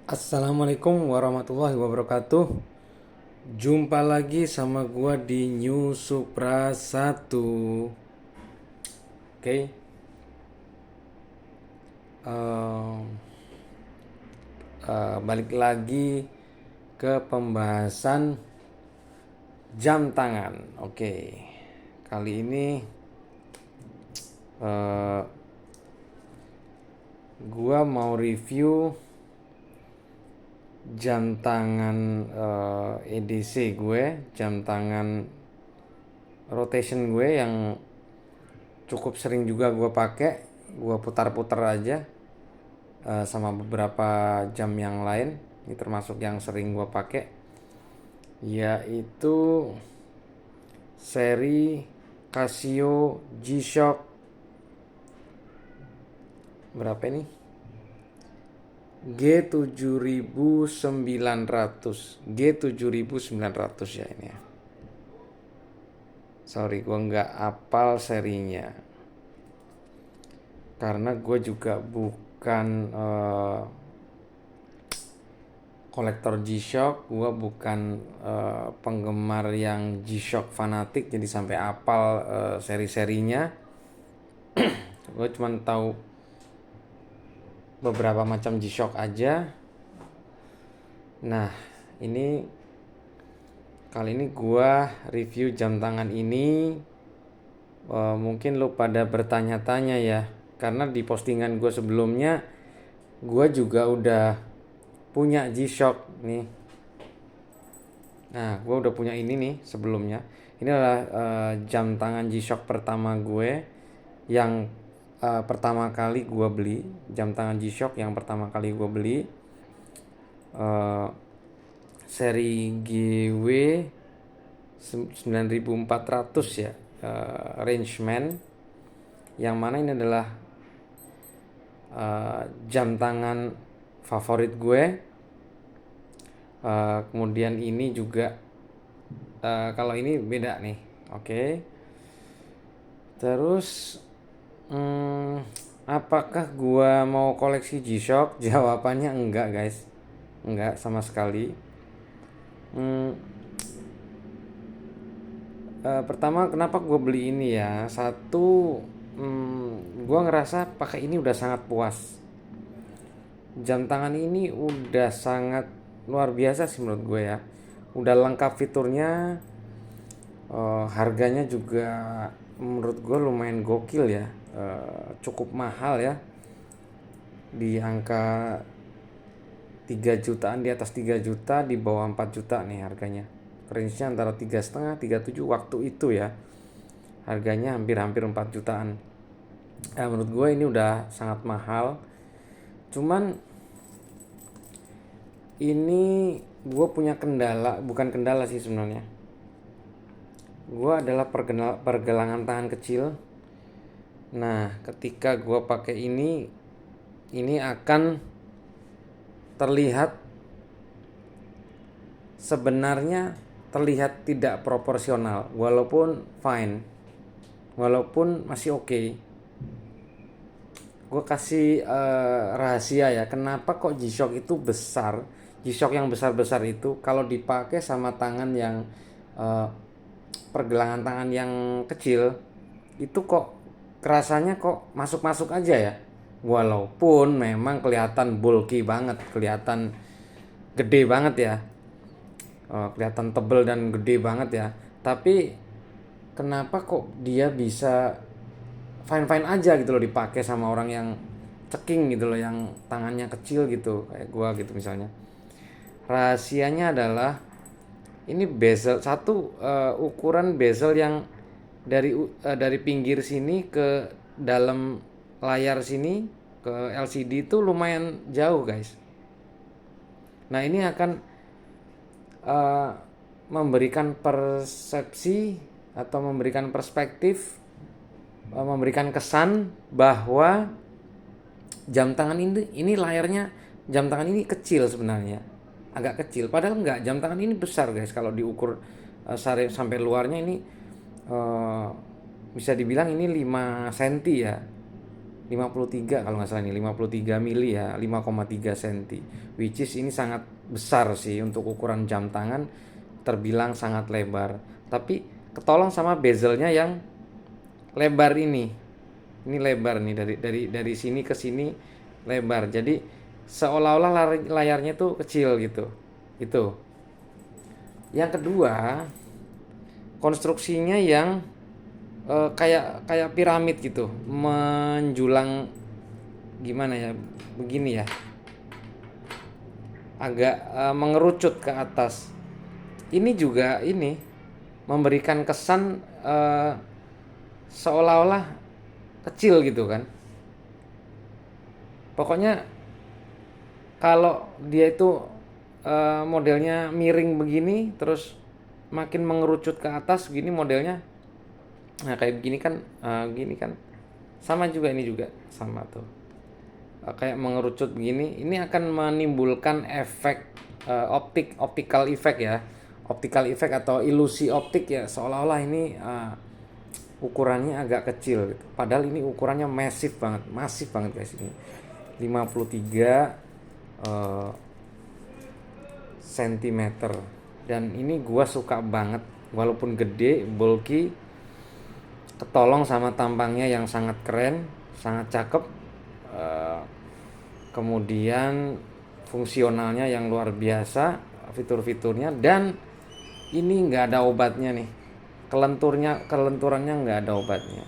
Assalamualaikum warahmatullahi wabarakatuh. Jumpa lagi sama gua di New Supra 1. Oke. Eh, Balik lagi ke pembahasan jam tangan. Oke. Kali ini eh, gua mau review jam tangan EDC gue, jam tangan rotation gue yang cukup sering juga gue pakai. Gue putar-putar aja sama beberapa jam yang lain. Ini termasuk yang sering gue pakai, yaitu seri Casio G-Shock berapa ini? G7900 ya ini ya. Sorry, gue nggak apal serinya karena gue juga bukan kolektor G-Shock. Gue bukan penggemar yang G-Shock fanatik jadi sampai apal seri-serinya. Gue cuma tahu beberapa macam G-Shock aja. Nah, ini kali ini gua review jam tangan ini. Mungkin lo pada bertanya-tanya ya, karena di postingan gue sebelumnya gue juga udah punya G-Shock nih. Nah, gue udah punya ini nih sebelumnya. Ini adalah jam tangan G-Shock pertama gue yang pertama kali gue beli. Jam tangan G-Shock yang pertama kali gue beli seri GW 9400 ya, Rangeman, yang mana ini adalah jam tangan favorit gue. Kemudian ini juga kalau ini beda nih. Oke. Terus apakah gua mau koleksi G-Shock? Jawabannya enggak, guys. Enggak sama sekali. Pertama, kenapa gua beli ini ya? Satu, gua ngerasa pakai ini udah sangat puas. Jam tangan ini udah sangat luar biasa sih menurut gue ya. Udah lengkap fiturnya, harganya juga menurut gue lumayan gokil ya. Cukup mahal ya, di angka 3 jutaan, di atas 3 juta, di bawah 4 juta nih harganya. Range-nya antara 3,5 3,7 waktu itu ya. Harganya hampir-hampir 4 jutaan. Menurut gue ini udah sangat mahal. Cuman ini gue punya kendala, bukan kendala sih sebenarnya. Gue adalah pergelangan tangan kecil. Nah, ketika gue pakai ini akan terlihat, sebenarnya terlihat tidak proporsional, walaupun fine, walaupun masih oke. Gue kasih rahasia ya, kenapa kok G-Shock itu besar. G-Shock yang besar-besar itu kalau dipakai sama tangan yang pergelangan tangan yang kecil, itu kok kerasanya kok masuk-masuk aja ya. Walaupun memang kelihatan bulky banget, kelihatan gede banget ya, kelihatan tebel dan gede banget ya. Tapi kenapa kok dia bisa fine-fine aja gitu loh dipakai sama orang yang ceking gitu loh, yang tangannya kecil gitu kayak gua gitu misalnya. Rahasianya adalah ini bezel satu, ukuran bezel yang dari pinggir sini ke dalam layar sini ke LCD itu lumayan jauh, guys. Nah, ini akan memberikan persepsi atau memberikan perspektif, memberikan kesan bahwa jam tangan ini layarnya, jam tangan ini kecil sebenarnya, agak kecil. Padahal enggak, jam tangan ini besar, guys. Kalau diukur sampai luarnya ini bisa dibilang ini 5 cm ya. 53 kalau nggak salah ini, 53 mili ya, 5,3 cm, which is ini sangat besar sih untuk ukuran jam tangan, terbilang sangat lebar, tapi ketolong sama bezelnya yang lebar ini lebar nih, dari sini ke sini lebar, jadi seolah-olah layarnya tuh kecil gitu. Itu yang kedua, konstruksinya yang kayak kayak piramid gitu, menjulang, gimana ya, begini ya, agak mengerucut ke atas. Ini juga ini memberikan kesan seolah-olah kecil gitu kan. Pokoknya kalau dia itu modelnya miring begini terus makin mengerucut ke atas gini modelnya. Nah, kayak begini kan, gini kan. Sama juga, ini juga sama tuh. Kayak mengerucut begini, ini akan menimbulkan efek optical effect ya. Optical effect atau ilusi optik ya, seolah-olah ini ukurannya agak kecil gitu. Padahal ini ukurannya masif banget guys ini. 53 cm. Dan ini gua suka banget, walaupun gede, bulky, ketolong sama tampangnya yang sangat keren, sangat cakep, kemudian fungsionalnya yang luar biasa, fitur-fiturnya, dan ini nggak ada obatnya nih, kelenturannya nggak ada obatnya.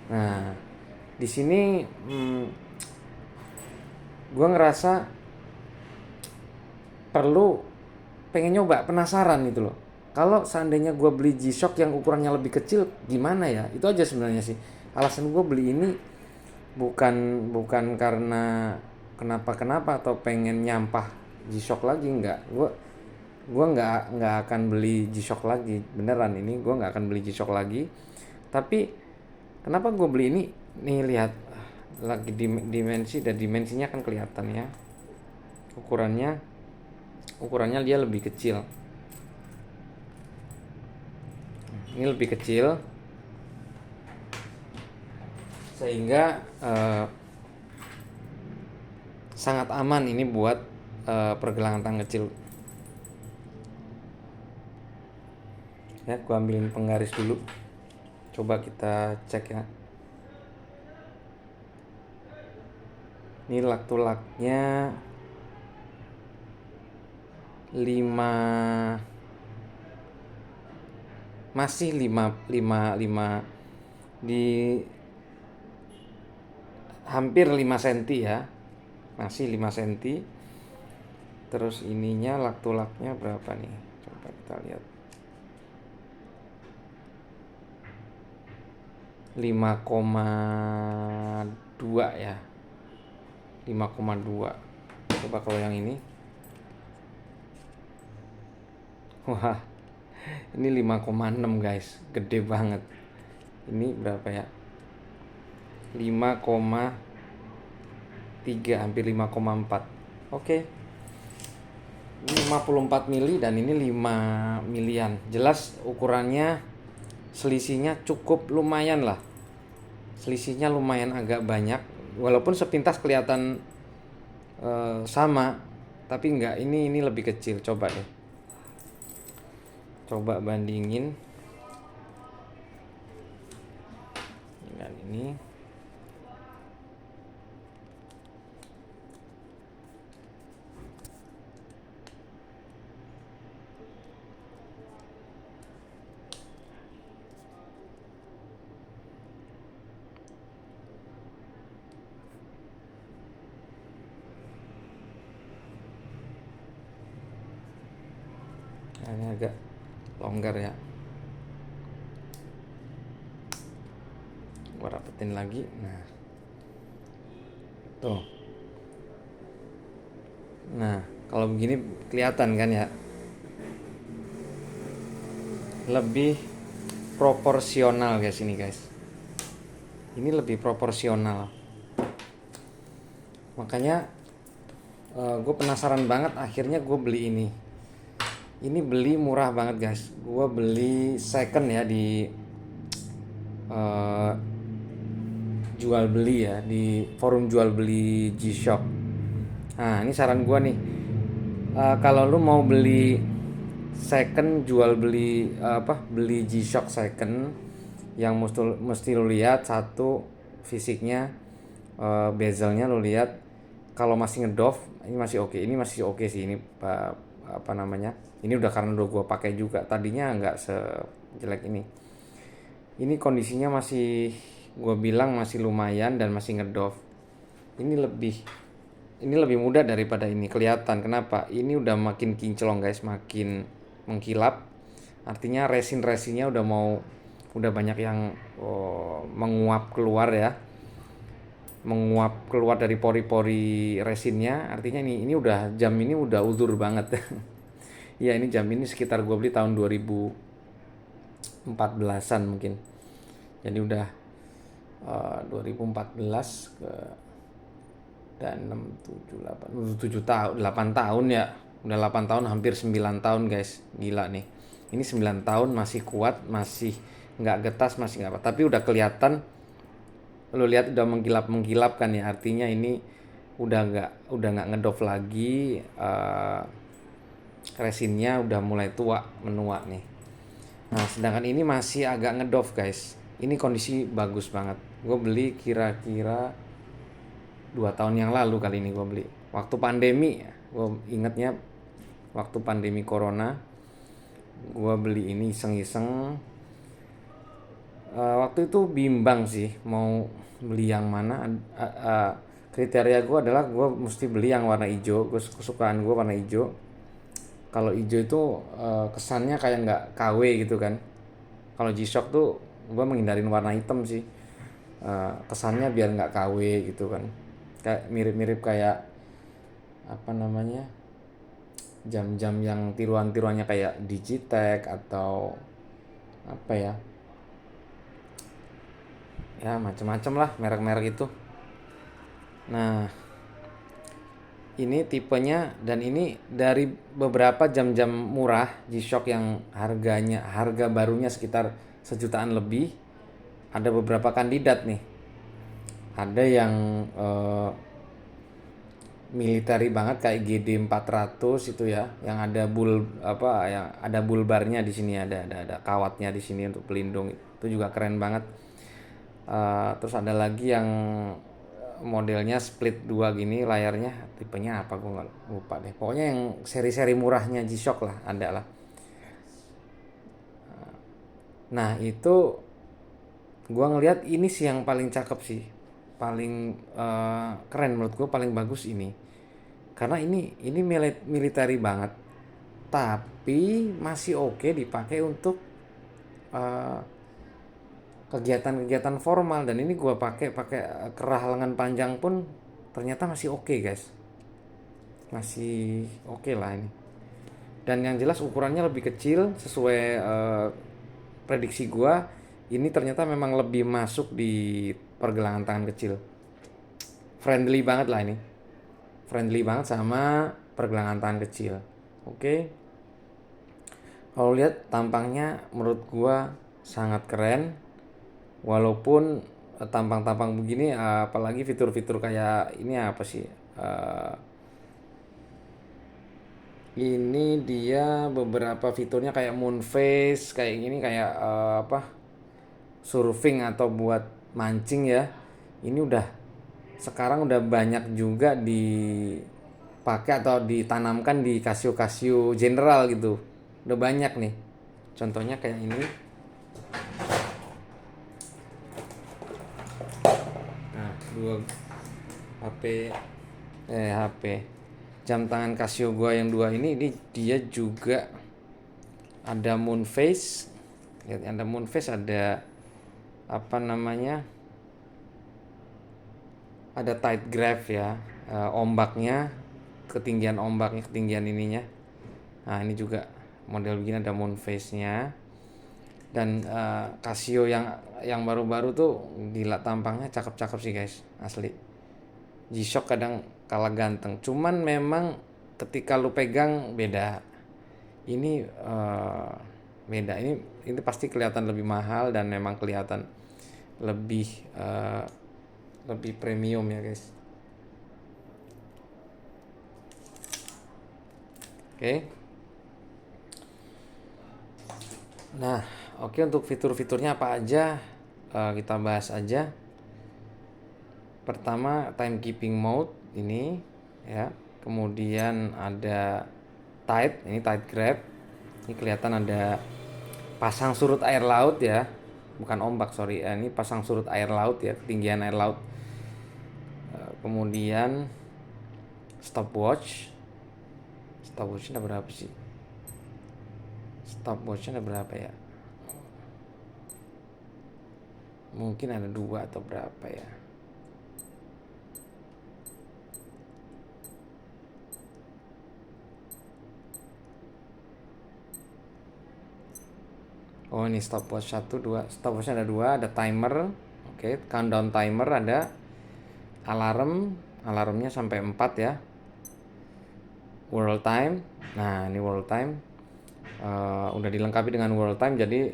Nah, di sini gue ngerasa perlu, pengen nyoba, penasaran gitu loh. Kalau seandainya gue beli G-Shock yang ukurannya lebih kecil, gimana ya? Itu aja sebenarnya sih. Alasan gue beli ini bukan karena kenapa atau pengen nyampah G-Shock lagi, enggak. Gue nggak akan beli G-Shock lagi, beneran ini gue nggak akan beli G-Shock lagi. Tapi kenapa gue beli ini? Nih lihat lagi dimensi, dan dimensinya kan kelihatan ya. Ukurannya dia lebih kecil. Ini lebih kecil sehingga sangat aman ini buat pergelangan tangan kecil. Ya, gua ambilin penggaris dulu. Coba kita cek ya. Ini lak-tulaknya 5, masih 5 di hampir 5 cm ya. Masih 5 cm. Terus ininya lak-tulaknya berapa nih? Coba kita lihat. 5,2 ya. 5,2. Coba kalau yang ini. Wah, ini 5,6 guys, gede banget. Ini berapa ya? 5,3, hampir 5,4. Oke. 54 mili dan ini 5 milian. Jelas ukurannya, selisihnya cukup lumayan lah. Selisihnya lumayan agak banyak. Walaupun sepintas kelihatan sama, tapi enggak, ini lebih kecil. Coba deh. Coba bandingin dengan ini. Nah, ini agak longgar ya. Gua rapetin lagi. Nah, tuh. Nah, kalau begini kelihatan kan ya, lebih proporsional guys ini guys. Ini lebih proporsional. Makanya gue penasaran banget, akhirnya gue beli ini. Ini beli murah banget guys. Gue beli second ya di jual beli ya, di forum jual beli G-Shock. Nah, ini saran gua nih. Kalau lu mau beli second, jual beli beli G-Shock second, yang mesti lu lihat satu, fisiknya, bezelnya lu lihat. Kalau masih ngedov, ini masih oke. Ini masih oke sih ini, apa namanya? Ini udah karena udah gua pakai juga. Tadinya nggak sejelek ini. Ini kondisinya masih, gue bilang masih lumayan dan masih ngedov. Ini lebih ini lebih mudah daripada ini, kelihatan. Kenapa? Ini udah makin kinclong guys, makin mengkilap. Artinya resin-resinnya udah banyak yang menguap keluar ya, menguap keluar dari pori-pori resinnya. Artinya ini udah, jam ini udah ulur banget. Ya, ini jam ini sekitar gue beli tahun 2014-an mungkin. Jadi udah 2014 ke, dan 6, 7, 8, 7 tahun, 8 tahun ya. Udah 8 tahun, hampir 9 tahun guys. Gila nih. Ini 9 tahun masih kuat, masih nggak getas, masih nggak apa. Tapi udah kelihatan, lo lihat udah menggilap kan ya. Artinya ini udah nggak ngedov lagi. Resinnya udah mulai tua, menua nih. Nah, sedangkan ini masih agak ngedov guys. Ini kondisi bagus banget. Gue beli kira-kira 2 tahun yang lalu kali ini gue beli. Waktu pandemi, gue ingetnya waktu pandemi corona, gue beli ini iseng-iseng. Waktu itu bimbang sih mau beli yang mana. Kriteria gue adalah gue mesti beli yang warna hijau. Kesukaan gue warna hijau. Kalau hijau itu kesannya kayak nggak KW gitu kan. Kalau G-Shock tuh gue menghindarin warna hitam sih. Kesannya biar nggak KW gitu kan. Kayak mirip-mirip kayak apa namanya, jam-jam yang tiruan-tiruannya kayak Digitech atau apa ya, ya macem-macem lah merek-merek itu. Nah, ini tipenya, dan ini dari beberapa jam-jam murah G-Shock yang harga barunya sekitar sejutaan lebih. Ada beberapa kandidat nih. Ada yang military banget kayak GD 400 itu ya, yang ada yang ada bulbarnya di sini, ada kawatnya di sini untuk pelindung. Itu juga keren banget. Terus ada lagi yang modelnya split 2 gini layarnya, tipenya apa gue nggak lupa deh. Pokoknya yang seri-seri murahnya G-Shock lah, ada lah. Nah, itu gue ngelihat ini sih yang paling cakep sih, paling keren menurut gue, paling bagus ini. Karena ini military banget, tapi masih oke dipakai untuk eh, kegiatan-kegiatan formal. Dan ini gue pakai kerah lengan panjang pun ternyata masih oke guys, masih oke lah ini. Dan yang jelas ukurannya lebih kecil sesuai prediksi gue. Ini ternyata memang lebih masuk di pergelangan tangan kecil, friendly banget lah ini, friendly banget sama pergelangan tangan kecil. Oke. Kalau lihat tampangnya menurut gua sangat keren. Walaupun tampang-tampang begini, apalagi fitur-fitur kayak ini apa sih? Ini dia beberapa fiturnya kayak moon face, kayak gini, kayak surfing atau buat mancing ya. Ini sekarang udah banyak juga dipakai atau ditanamkan di Casio general gitu. Udah banyak nih. Contohnya kayak ini. Nah, dua HP HP jam tangan Casio gua yang 2 ini dia juga ada moon face. Lihat, ada moon face, ada apa namanya? Ada tight graph ya, ombaknya, ketinggian ombaknya, ketinggian ininya. Nah, ini juga model begini ada moon face-nya. Dan Casio yang baru-baru tuh gila, tampangnya cakep-cakep sih guys, asli. G-Shock kadang kalah ganteng, cuman memang ketika lu pegang beda. Ini beda, ini pasti kelihatan lebih mahal dan memang kelihatan lebih lebih premium ya guys. Oke. Nah, oke, untuk fitur-fiturnya apa aja, kita bahas aja. Pertama, timekeeping mode ini ya. Kemudian ada tide, ini tide grab. Ini kelihatan ada pasang surut air laut ya. Bukan ombak, sorry. Ini pasang surut air laut ya, ketinggian air laut. Kemudian stopwatch. Stopwatchnya ada berapa sih? Stopwatchnya ada berapa ya? Mungkin ada 2 atau berapa ya. Oh, ini stopwatch 1, 2. Stopwatchnya ada 2, ada timer. Oke, countdown timer ada. Alarmnya sampai 4 ya. World time. Nah, ini world time. Udah dilengkapi dengan world time, jadi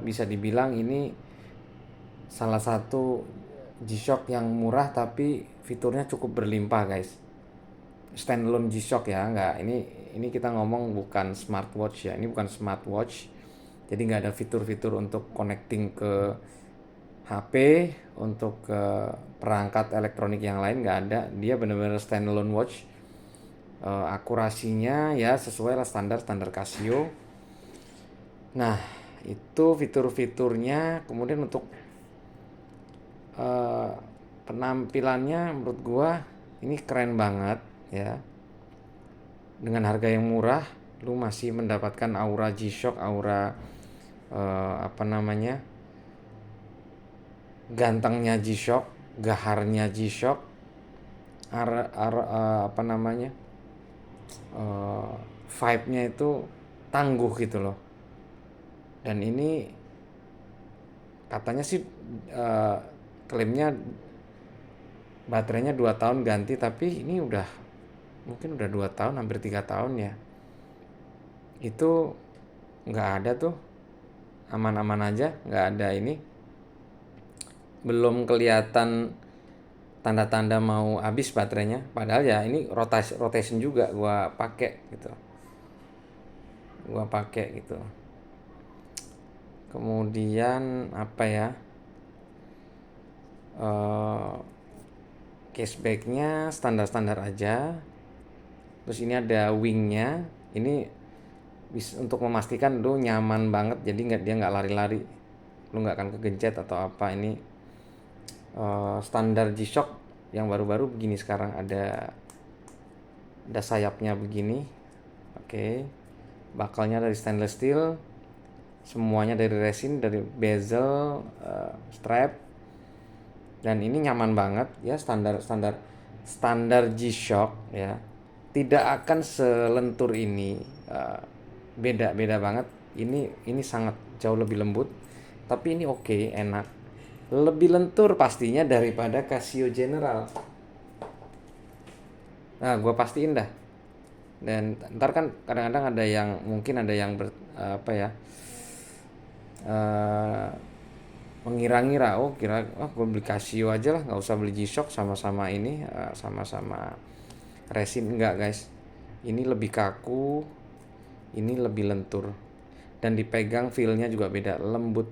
bisa dibilang ini salah satu G-Shock yang murah tapi fiturnya cukup berlimpah guys. Standalone G-Shock ya, nggak, ini kita ngomong bukan smartwatch ya, ini bukan smartwatch, jadi nggak ada fitur-fitur untuk connecting ke HP, untuk ke perangkat elektronik yang lain nggak ada. Dia benar-benar standalone watch. Akurasinya ya sesuai lah standar Casio. Nah, itu fitur-fiturnya. Kemudian untuk penampilannya menurut gua ini keren banget ya. Dengan harga yang murah, lu masih mendapatkan aura G-Shock, aura apa namanya, gantengnya G-Shock, gaharnya G-Shock, apa namanya, vibe-nya itu tangguh gitu loh. Dan ini katanya sih klaimnya baterainya 2 tahun ganti, tapi ini mungkin udah 2 tahun, hampir 3 tahun ya. Itu nggak ada tuh, aman-aman aja, nggak ada ini, belum kelihatan tanda-tanda mau habis baterainya. Padahal ya ini rotation juga gua pakai gitu. Kemudian apa ya, cashbacknya standar-standar aja. Terus ini ada wingnya, ini untuk memastikan lu nyaman banget, jadi dia nggak lari-lari, lu nggak akan kegencet atau apa. Ini standar G-Shock yang baru-baru begini sekarang, ada sayapnya begini. Oke. Bakalnya dari stainless steel, semuanya dari resin, dari bezel, strap, dan ini nyaman banget ya. Standar G-Shock ya, tidak akan selentur ini. Beda banget. Ini sangat jauh lebih lembut, tapi ini oke, enak, lebih lentur pastinya daripada Casio General. Nah, gue pastiin dah. Dan ntar kan kadang-kadang ada yang mungkin ada yang apa ya, mengira-ngira, gue beli Casio aja lah, nggak usah beli G-Shock, sama-sama ini, sama-sama resin. Enggak guys, ini lebih kaku, ini lebih lentur, dan dipegang feelnya juga beda, lembut,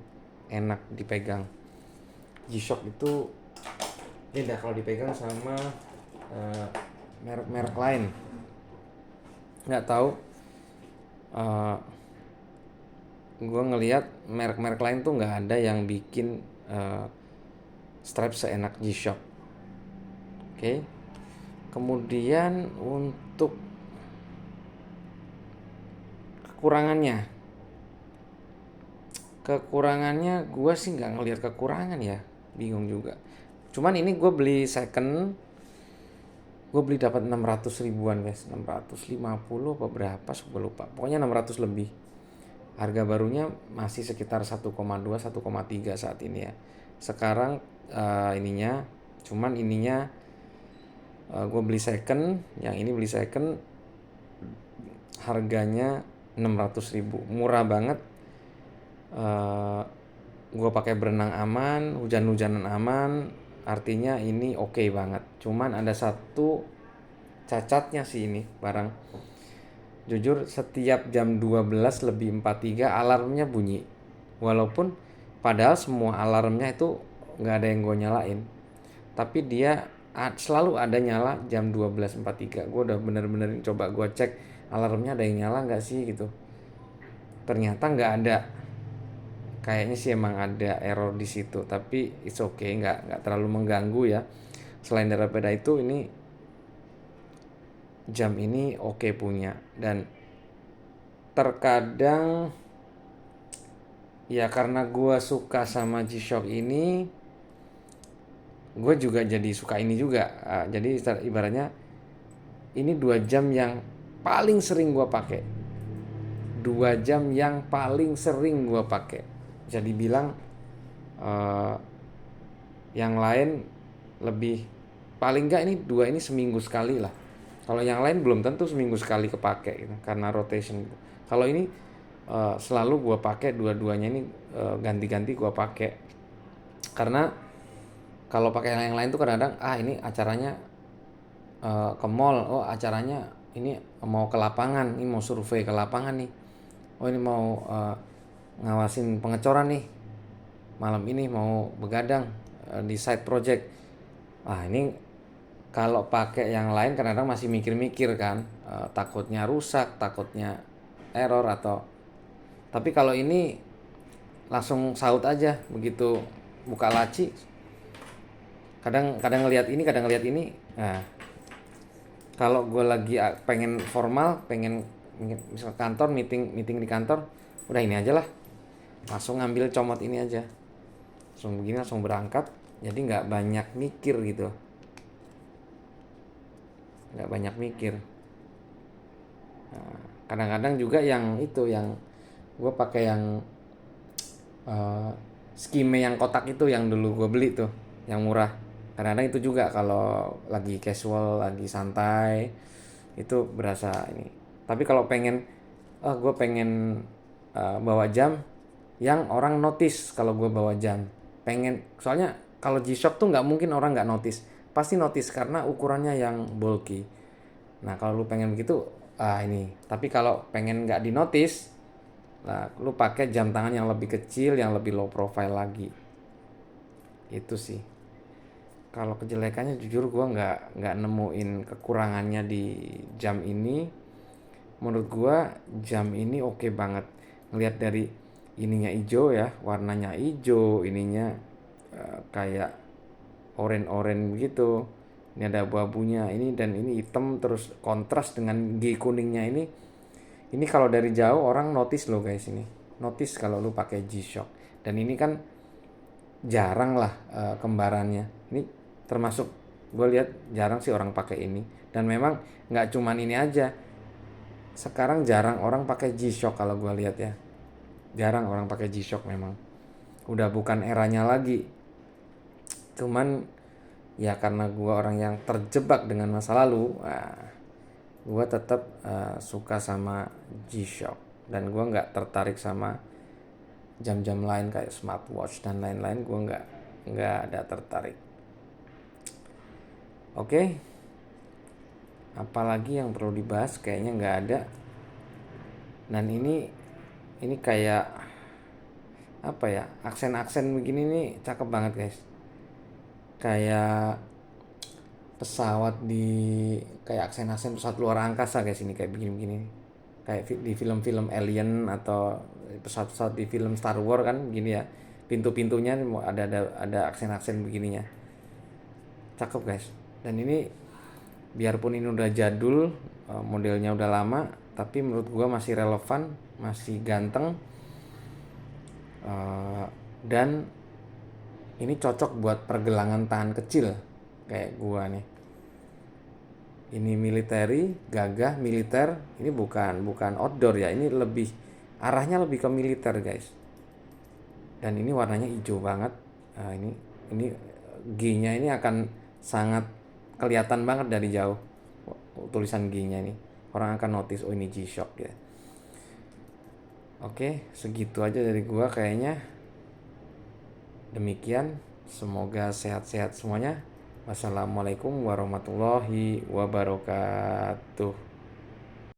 enak dipegang. G-Shock itu beda kalau dipegang sama merek-merek lain. Nggak tahu, gue ngelihat merek-merek lain tuh nggak ada yang bikin strap seenak G-Shock. Oke. Kemudian untuk kekurangannya gue sih nggak ngelihat kekurangan ya, bingung juga. Cuman ini gue beli second, gue beli dapat 600 ribuan guys, 650 apa berapa, gue lupa, pokoknya 600 lebih. Harga barunya masih sekitar 1,2 1,3 saat ini ya. Sekarang cuman ininya gue beli second, yang ini beli second, harganya 600 ribu, murah banget. Gue pakai berenang aman, hujan-hujanan aman, artinya ini oke banget. Cuman ada satu cacatnya sih ini barang. Jujur setiap jam 12 lebih 43 alarmnya bunyi. Walaupun padahal semua alarmnya itu nggak ada yang gue nyalain. Tapi dia selalu ada nyala jam 12.43. Gue udah bener-bener coba gue cek alarmnya ada yang nyala nggak sih gitu. Ternyata nggak ada. Kayaknya sih emang ada error di situ. Tapi it's okay, nggak terlalu mengganggu ya. Selain daripada itu ini jam ini oke punya. Dan terkadang ya karena gue suka sama G-Shock ini, gue juga jadi suka ini juga. Jadi ibaratnya ini 2 jam yang paling sering gue pakai. 2 jam yang paling sering gue pakai. Jadi bilang uh, yang lain lebih, paling enggak ini 2 ini seminggu sekali lah. Kalau yang lain belum tentu seminggu sekali kepake gitu, karena rotation gitu. Kalau ini selalu gue pakai dua-duanya ini, ganti-ganti gue pakai. Karena kalau pakai yang lain tuh kadang-kadang ini acaranya ke mall, oh acaranya ini mau ke lapangan, ini mau survei ke lapangan nih, oh ini mau ngawasin pengecoran nih, malam ini mau begadang di side project. Ini kalau pakai yang lain kadang-kadang masih mikir-mikir kan, takutnya rusak, takutnya error atau, tapi kalau ini langsung saut aja begitu buka laci. Kadang ngelihat ini, kadang ngelihat ini. Nah, kalau gue lagi pengen formal, pengen misal kantor, meeting di kantor, udah ini aja lah, langsung ngambil comot ini aja, langsung begini, langsung berangkat. Jadi nggak banyak mikir gitu, nggak banyak mikir. Nah, kadang-kadang juga yang itu, yang gue pakai yang uh, skime yang kotak itu, yang dulu gue beli tuh, yang murah. Kadang-kadang itu juga kalau lagi casual, lagi santai, itu berasa ini. Tapi kalau pengen, gue pengen bawa jam yang orang notice kalau gue bawa jam. Pengen, soalnya kalau G-Shock tuh nggak mungkin orang nggak notice. Pasti notice karena ukurannya yang bulky. Nah kalau lu pengen begitu, ini. Tapi kalau pengen nggak di notice, nah lu pakai jam tangan yang lebih kecil, yang lebih low profile lagi. Itu sih. Kalau kejelekannya jujur gue nggak nemuin kekurangannya di jam ini. Menurut gue jam ini oke banget. Ngelihat dari ininya hijau ya, warnanya hijau, ininya kayak orange begitu. Ini ada abu-abunya ini, dan ini hitam terus kontras dengan G kuningnya ini. Ini kalau dari jauh orang notice loh guys ini. Notice kalau lu pakai G-Shock. Dan ini kan jarang lah kembarannya. Ini termasuk gue lihat jarang sih orang pakai ini. Dan memang nggak cuman ini aja. Sekarang jarang orang pakai G-Shock kalau gue lihat ya. Jarang orang pakai G-Shock memang. Udah bukan eranya lagi. Cuman ya karena gue orang yang terjebak dengan masa lalu, gue tetap suka sama G-Shock. Dan gue nggak tertarik sama jam-jam lain kayak smartwatch dan lain-lain. Gue nggak ada tertarik. Oke, apalagi yang perlu dibahas, kayaknya nggak ada. Dan ini kayak apa ya, aksen-aksen begini nih cakep banget guys. Kayak pesawat kayak aksen-aksen pesawat luar angkasa guys, ini kayak begini-begini. Kayak di film-film Alien atau pesawat-pesawat di film Star Wars kan gini ya. Pintu-pintunya ada aksen-aksen begininya. Cakep guys. Dan ini biarpun ini udah jadul, modelnya udah lama, tapi menurut gua masih relevan, masih ganteng, dan ini cocok buat pergelangan tangan kecil kayak gua nih. Ini military, gagah militer. Ini bukan outdoor ya, ini lebih arahnya lebih ke militer guys. Dan ini warnanya hijau banget. Ini G-nya ini akan sangat kelihatan banget dari jauh, tulisan G-nya ini. Orang akan notice, oh ini G-Shock ya. Oke, segitu aja dari gua kayaknya. Demikian, Semoga sehat-sehat semuanya. Wassalamualaikum warahmatullahi wabarakatuh.